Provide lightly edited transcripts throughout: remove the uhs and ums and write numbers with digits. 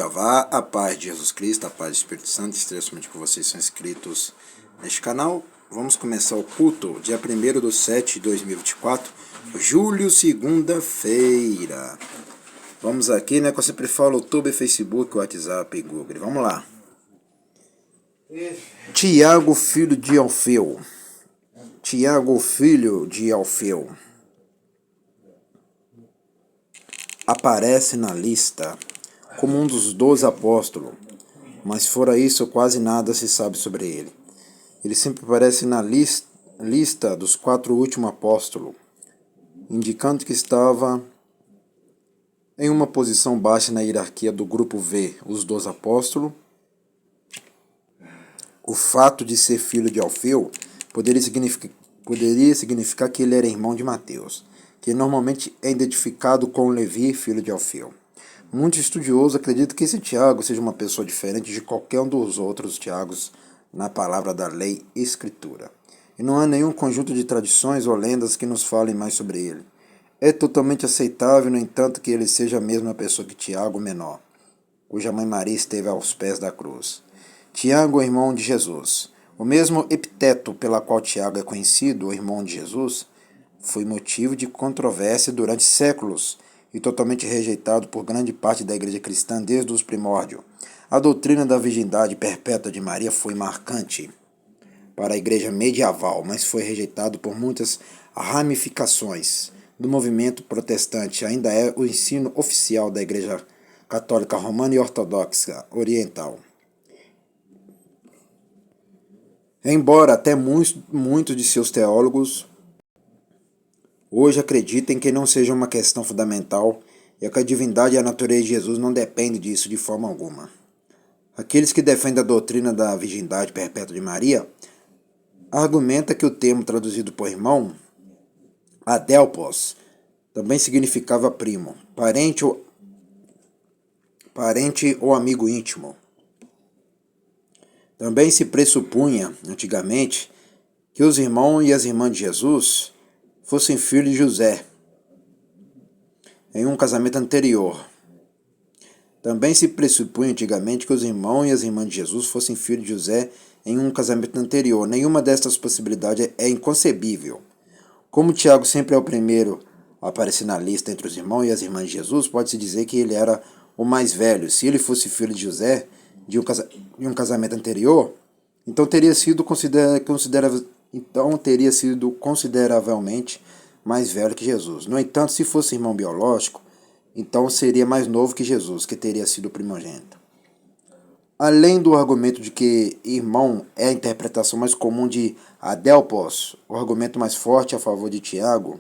Jeová, a paz de Jesus Cristo, a paz do Espírito Santo, esteja somente com vocês que são inscritos neste canal. Vamos começar o culto, dia 1º/7/2024, julho, segunda-feira. Vamos aqui, né, que eu sempre falo, YouTube, Facebook, WhatsApp e Google. Vamos lá. Tiago, filho de Alfeu. Tiago, filho de Alfeu, aparece na lista como um dos 12 apóstolos, mas fora isso quase nada se sabe sobre ele. Ele sempre aparece na lista dos 4 últimos apóstolos, indicando que estava em uma posição baixa na hierarquia do grupo V, os 12 apóstolos. O fato de ser filho de Alfeu poderia significar que ele era irmão de Mateus, que normalmente é identificado com Levi, filho de Alfeu. Muitos estudiosos acreditam que esse Tiago seja uma pessoa diferente de qualquer um dos outros Tiagos na palavra da lei e escritura. E não há nenhum conjunto de tradições ou lendas que nos falem mais sobre ele. É totalmente aceitável, no entanto, que ele seja a mesma pessoa que Tiago menor, cuja mãe Maria esteve aos pés da cruz. Tiago, irmão de Jesus. O mesmo epiteto pela qual Tiago é conhecido, o irmão de Jesus, foi motivo de controvérsia durante séculos e totalmente rejeitado por grande parte da igreja cristã desde os primórdios. A doutrina da virgindade perpétua de Maria foi marcante para a igreja medieval, mas foi rejeitado por muitas ramificações do movimento protestante. Ainda é o ensino oficial da igreja católica romana e ortodoxa oriental. Embora até muitos de seus teólogos hoje acreditem que não seja uma questão fundamental e que a divindade e a natureza de Jesus não dependem disso de forma alguma. Aqueles que defendem a doutrina da virgindade perpétua de Maria argumentam que o termo traduzido por irmão, adelpos, também significava primo, parente ou amigo íntimo. Também se pressupunha, antigamente, que os irmãos e as irmãs de Jesus fossem filhos de José, em um casamento anterior. Também se pressupunha antigamente que os irmãos e as irmãs de Jesus fossem filhos de José em um casamento anterior. Nenhuma destas possibilidades é inconcebível. Como Tiago sempre é o primeiro a aparecer na lista entre os irmãos e as irmãs de Jesus, pode-se dizer que ele era o mais velho. Se ele fosse filho de José, de um casamento anterior, então teria sido consideravelmente mais velho que Jesus. No entanto, se fosse irmão biológico, então seria mais novo que Jesus, que teria sido primogênito. Além do argumento de que irmão é a interpretação mais comum de adelpos, o argumento mais forte a favor de Tiago,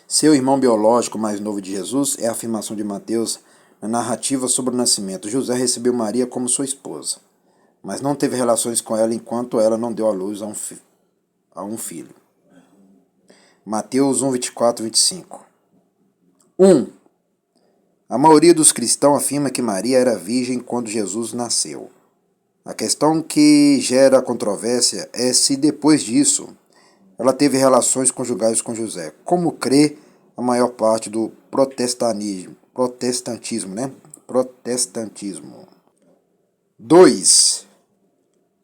seu irmão biológico mais novo de Jesus, é a afirmação de Mateus na narrativa sobre o nascimento. José recebeu Maria como sua esposa, mas não teve relações com ela enquanto ela não deu à luz a um filho. Mateus 1, 24 e 25. 1. A maioria dos cristãos afirma que Maria era virgem quando Jesus nasceu. A questão que gera controvérsia é se depois disso ela teve relações conjugais com José, como crê a maior parte do protestantismo. 2.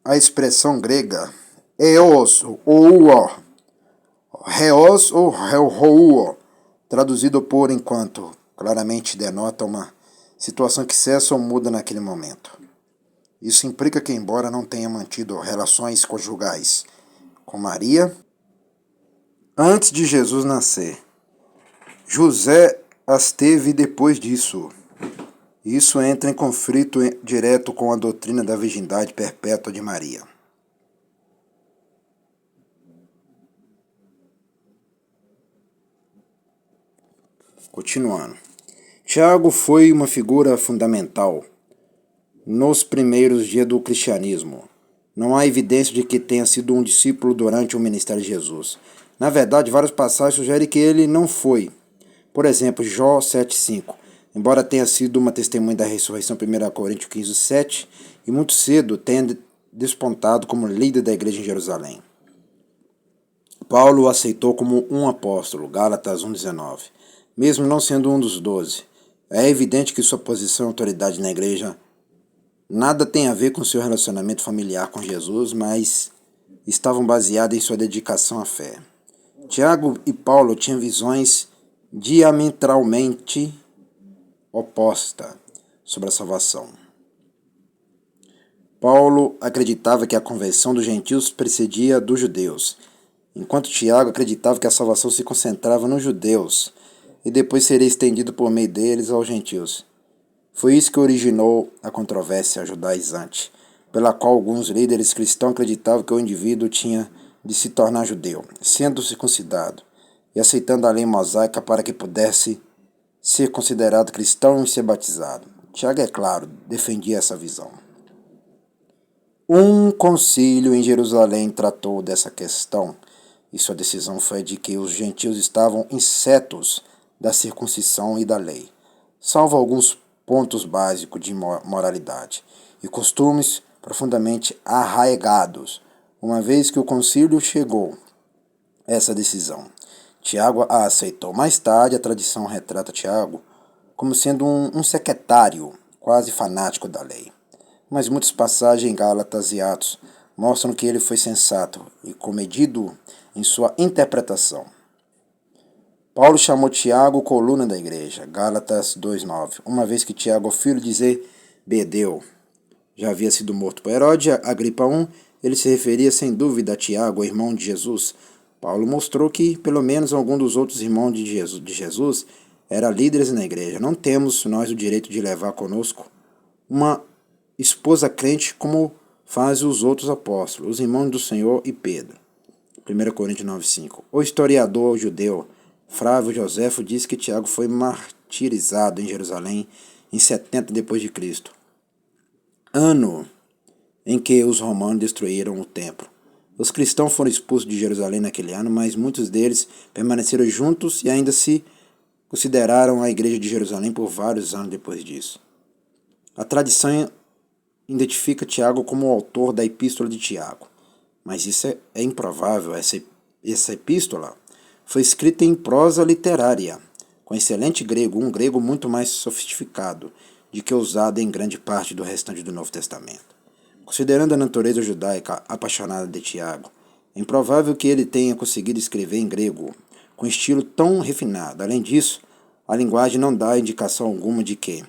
A expressão grega eos ou reuo, traduzido por enquanto, claramente denota uma situação que cessa ou muda naquele momento. Isso implica que, embora não tenha mantido relações conjugais com Maria antes de Jesus nascer, José as teve depois disso. Isso entra em conflito direto com a doutrina da virgindade perpétua de Maria. Continuando. Tiago foi uma figura fundamental nos primeiros dias do cristianismo. Não há evidência de que tenha sido um discípulo durante o ministério de Jesus. Na verdade, várias passagens sugerem que ele não foi. Por exemplo, Jó 7,5. Embora tenha sido uma testemunha da ressurreição, 1 Coríntios 15, 7, e muito cedo tenha despontado como líder da igreja em Jerusalém. Paulo o aceitou como um apóstolo, Gálatas 1,19, mesmo não sendo um dos 12. É evidente que sua posição e autoridade na igreja nada tem a ver com seu relacionamento familiar com Jesus, mas estavam baseadas em sua dedicação à fé. Tiago e Paulo tinham visões diametralmente opostas sobre a salvação. Paulo acreditava que a conversão dos gentios precedia dos judeus, enquanto Tiago acreditava que a salvação se concentrava nos judeus e depois seria estendido por meio deles aos gentios. Foi isso que originou a controvérsia judaizante, pela qual alguns líderes cristãos acreditavam que o indivíduo tinha de se tornar judeu, sendo circuncidado e aceitando a lei mosaica para que pudesse ser considerado cristão e ser batizado. Tiago, é claro, defendia essa visão. Um concílio em Jerusalém tratou dessa questão, e sua decisão foi de que os gentios estavam insetos da circuncisão e da lei, salvo alguns pontos básicos de moralidade e costumes profundamente arraigados, uma vez que o concílio chegou a essa decisão. Tiago a aceitou. Mais tarde, a tradição retrata Tiago como sendo um secretário, quase fanático da lei. Mas muitas passagens em Gálatas e Atos mostram que ele foi sensato e comedido em sua interpretação. Paulo chamou Tiago coluna da igreja, Gálatas 2,9, uma vez que Tiago, filho de Zebedeu, já havia sido morto por Herodes Agripa I, ele se referia sem dúvida a Tiago, irmão de Jesus. Paulo mostrou que, pelo menos, algum dos outros irmãos de Jesus eram líderes na igreja. Não temos nós o direito de levar conosco uma esposa crente como fazem os outros apóstolos, os irmãos do Senhor e Pedro. 1 Coríntios 9,5. O historiador judeu Flávio Joséfo diz que Tiago foi martirizado em Jerusalém em 70 d.C., ano em que os romanos destruíram o templo. Os cristãos foram expulsos de Jerusalém naquele ano, mas muitos deles permaneceram juntos e ainda se consideraram a igreja de Jerusalém por vários anos depois disso. A tradição identifica Tiago como o autor da Epístola de Tiago, mas isso é improvável. Essa epístola foi escrita em prosa literária, com excelente grego, um grego muito mais sofisticado do que usado em grande parte do restante do Novo Testamento. Considerando a natureza judaica apaixonada de Tiago, é improvável que ele tenha conseguido escrever em grego com estilo tão refinado. Além disso, a linguagem não dá indicação alguma de que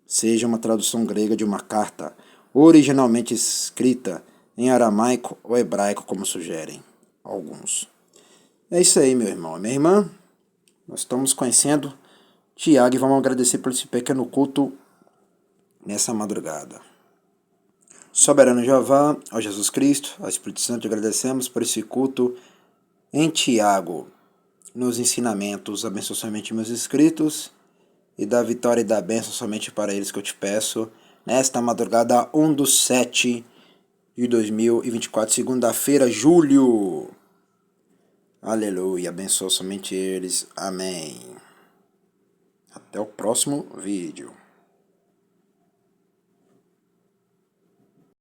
seja uma tradução grega de uma carta originalmente escrita em aramaico ou hebraico, como sugerem alguns. É isso aí, meu irmão e minha irmã. Nós estamos conhecendo Tiago e vamos agradecer por esse pequeno culto nessa madrugada. Soberano Jeová, ao Jesus Cristo, ao Espírito Santo, agradecemos por esse culto em Tiago, nos ensinamentos. Abençoa somente meus inscritos e dá vitória e dá bênção somente para eles que eu te peço. Nesta madrugada 1/7/2024, segunda-feira, julho. Aleluia, abençoa somente eles. Amém. Até o próximo vídeo.